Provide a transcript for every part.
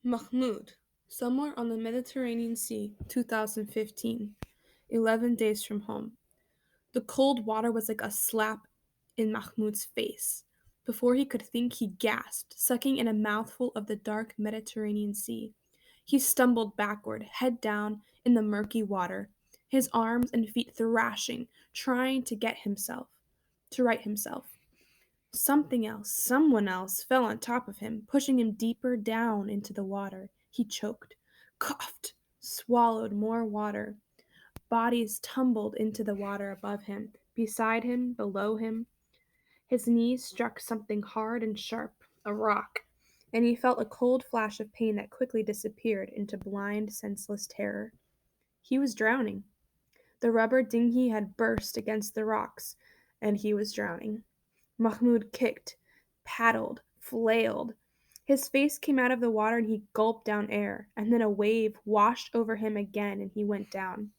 Mahmoud, somewhere on the Mediterranean Sea, 2015, 11 days from home. The cold water was like a slap in Mahmoud's face. Before he could think, he gasped, sucking in a mouthful of the dark Mediterranean Sea. He stumbled backward, head down, in the murky water, his arms and feet thrashing, trying to right himself. Something else, someone else, fell on top of him, pushing him deeper down into the water. He choked, coughed, swallowed more water. Bodies tumbled into the water above him, beside him, below him. His knees struck something hard and sharp, a rock, and he felt a cold flash of pain that quickly disappeared into blind, senseless terror. He was drowning. The rubber dinghy had burst against the rocks, and he was drowning. Mahmoud kicked, paddled, flailed. His face came out of the water and he gulped down air, and then a wave washed over him again and he went down.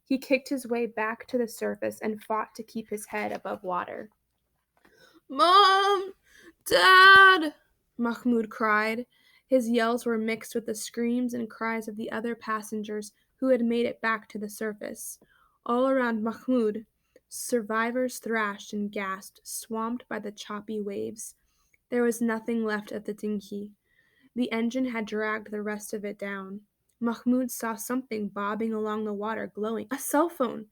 He kicked his way back to the surface and fought to keep his head above water. Mom! Dad! Mahmoud cried. His yells were mixed with the screams and cries of the other passengers who had made it back to the surface. All around Mahmoud, survivors thrashed and gasped, swamped by the choppy waves. There was nothing left of the dinghy. The engine had dragged the rest of it down. Mahmoud saw something bobbing along the water, glowing. A cell phone!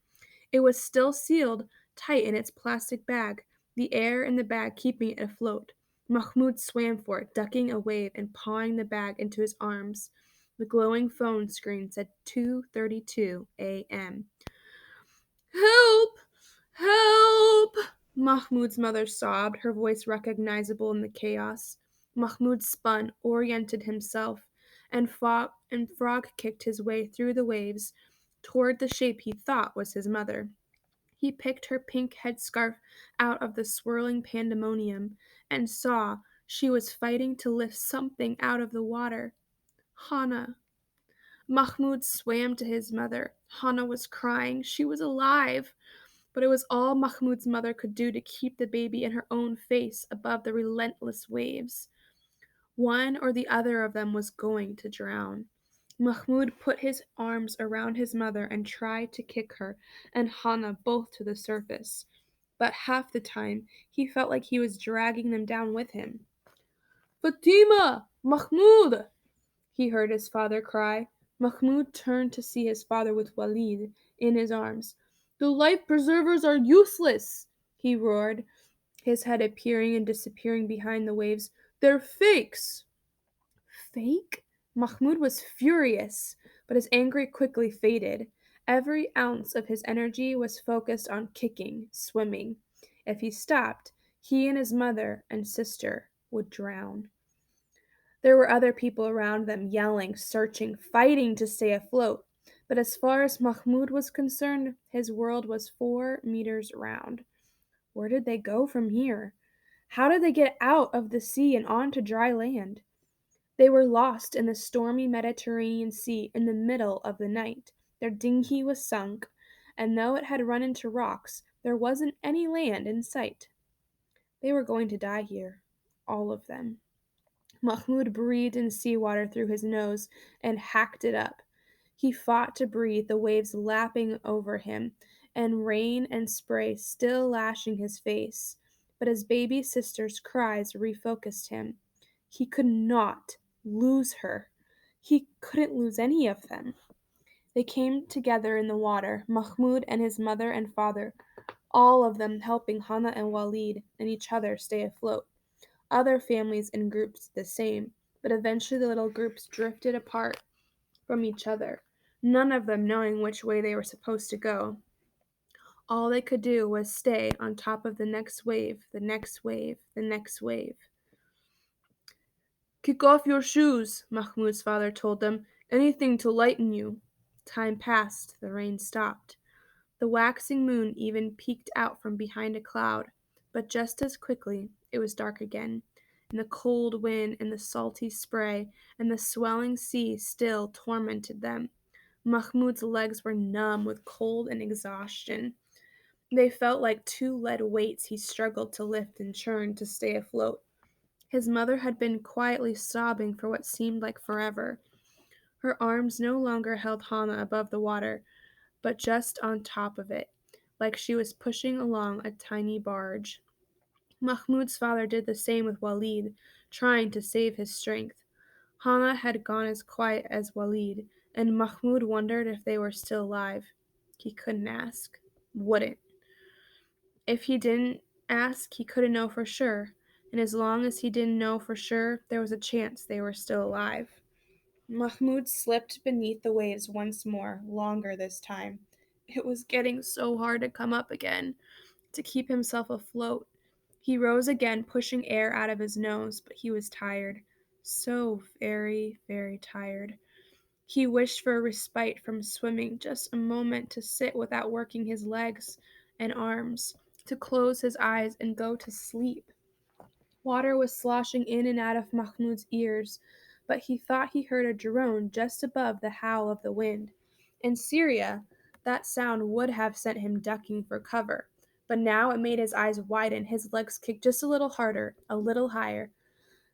It was still sealed tight in its plastic bag, the air in the bag keeping it afloat. Mahmoud swam for it, ducking a wave and pawing the bag into his arms. The glowing phone screen said 2:32 a.m. Help! Help! Mahmoud's mother sobbed, her voice recognizable in the chaos. Mahmoud spun, oriented himself, and frog kicked his way through the waves toward the shape he thought was his mother. He picked her pink headscarf out of the swirling pandemonium and saw she was fighting to lift something out of the water. Hana. Mahmoud swam to his mother. Hana was crying. She was alive. But it was all Mahmoud's mother could do to keep the baby in her own face above the relentless waves. One or the other of them was going to drown. Mahmoud put his arms around his mother and tried to kick her and Hana both to the surface. But half the time, he felt like he was dragging them down with him. Fatima! Mahmoud! He heard his father cry. Mahmoud turned to see his father with Walid in his arms. The life preservers are useless, he roared, his head appearing and disappearing behind the waves. They're fakes. Fake? Mahmoud was furious, but his anger quickly faded. Every ounce of his energy was focused on kicking, swimming. If he stopped, he and his mother and sister would drown. There were other people around them, yelling, searching, fighting to stay afloat. But as far as Mahmoud was concerned, his world was 4 meters round. Where did they go from here? How did they get out of the sea and onto dry land? They were lost in the stormy Mediterranean Sea in the middle of the night. Their dinghy was sunk, and though it had run into rocks, there wasn't any land in sight. They were going to die here, all of them. Mahmoud breathed in seawater through his nose and hacked it up. He fought to breathe, the waves lapping over him, and rain and spray still lashing his face. But his baby sister's cries refocused him. He could not lose her. He couldn't lose any of them. They came together in the water, Mahmoud and his mother and father, all of them helping Hana and Walid and each other stay afloat. Other families and groups the same, but eventually the little groups drifted apart from each other, none of them knowing which way they were supposed to go. All they could do was stay on top of the next wave, the next wave, the next wave. Kick off your shoes, Mahmoud's father told them. Anything to lighten you. Time passed, the rain stopped. The waxing moon even peeked out from behind a cloud, but just as quickly it was dark again, and the cold wind and the salty spray and the swelling sea still tormented them. Mahmoud's legs were numb with cold and exhaustion. They felt like two lead weights he struggled to lift and churn to stay afloat. His mother had been quietly sobbing for what seemed like forever. Her arms no longer held Hana above the water, but just on top of it, like she was pushing along a tiny barge. Mahmud's father did the same with Walid, trying to save his strength. Hana had gone as quiet as Walid, and Mahmud wondered if they were still alive. He couldn't ask. Wouldn't. If he didn't ask, he couldn't know for sure, and as long as he didn't know for sure, there was a chance they were still alive. Mahmud slipped beneath the waves once more, longer this time. It was getting so hard to come up again, to keep himself afloat. He rose again, pushing air out of his nose, but he was tired. So very, very tired. He wished for a respite from swimming, just a moment to sit without working his legs and arms, to close his eyes and go to sleep. Water was sloshing in and out of Mahmud's ears, but he thought he heard a drone just above the howl of the wind. In Syria, that sound would have sent him ducking for cover, but now it made his eyes widen, his legs kick just a little harder, a little higher.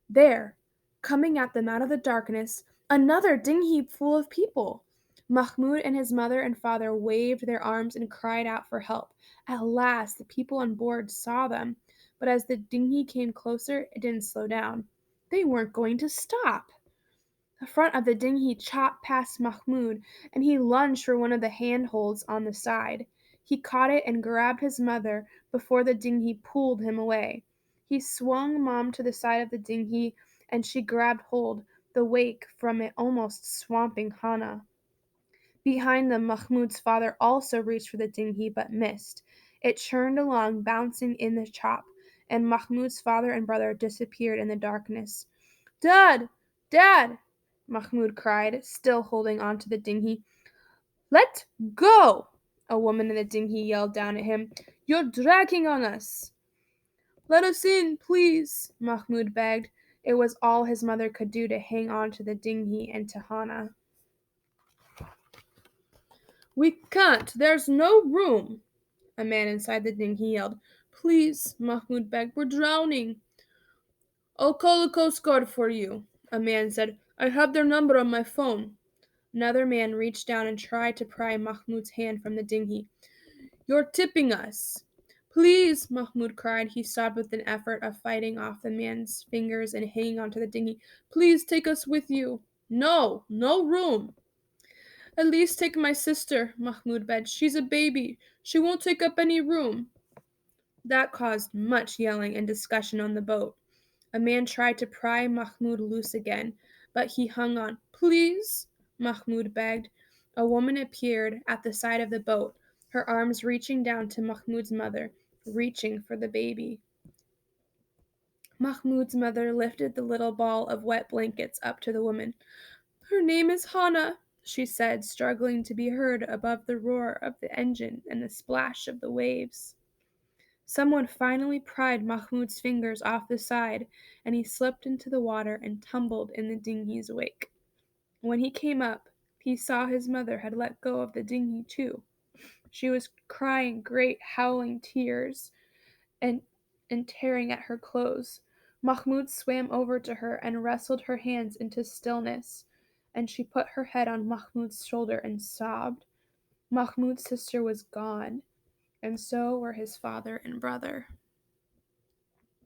There, coming at them out of the darkness, another dinghy full of people. Mahmud and his mother and father waved their arms and cried out for help. At last, the people on board saw them, but as the dinghy came closer, it didn't slow down. They weren't going to stop. The front of the dinghy chopped past Mahmud, and he lunged for one of the handholds on the side. He caught it and grabbed his mother before the dinghy pulled him away. He swung Mom to the side of the dinghy, and she grabbed hold, the wake from it almost swamping Hana. Behind them, Mahmud's father also reached for the dinghy, but missed. It churned along, bouncing in the chop, and Mahmud's father and brother disappeared in the darkness. Dad! Dad! Mahmud cried, still holding on to the dinghy. Let go! A woman in the dinghy yelled down at him. You're dragging on us! Let us in, please, Mahmud begged. It was all his mother could do to hang on to the dinghy and to Hana. We can't. There's no room, a man inside the dinghy yelled. Please, Mahmud begged. We're drowning. I'll call the Coast Guard for you, a man said. I have their number on my phone. Another man reached down and tried to pry Mahmud's hand from the dinghy. You're tipping us. Please, Mahmud cried. He sobbed with an effort of fighting off the man's fingers and hanging onto the dinghy. Please take us with you. No, no room. At least take my sister, Mahmud begged. She's a baby. She won't take up any room. That caused much yelling and discussion on the boat. A man tried to pry Mahmud loose again, but he hung on. Please, Mahmud begged. A woman appeared at the side of the boat, her arms reaching down to Mahmud's mother, reaching for the baby. Mahmud's mother lifted the little ball of wet blankets up to the woman. Her name is Hana, she said, struggling to be heard above the roar of the engine and the splash of the waves. Someone finally pried Mahmud's fingers off the side, and he slipped into the water and tumbled in the dinghy's wake. When he came up, he saw his mother had let go of the dinghy too. She was crying great howling tears and tearing at her clothes. Mahmud swam over to her and wrestled her hands into stillness, and she put her head on Mahmud's shoulder and sobbed. Mahmud's sister was gone, and so were his father and brother.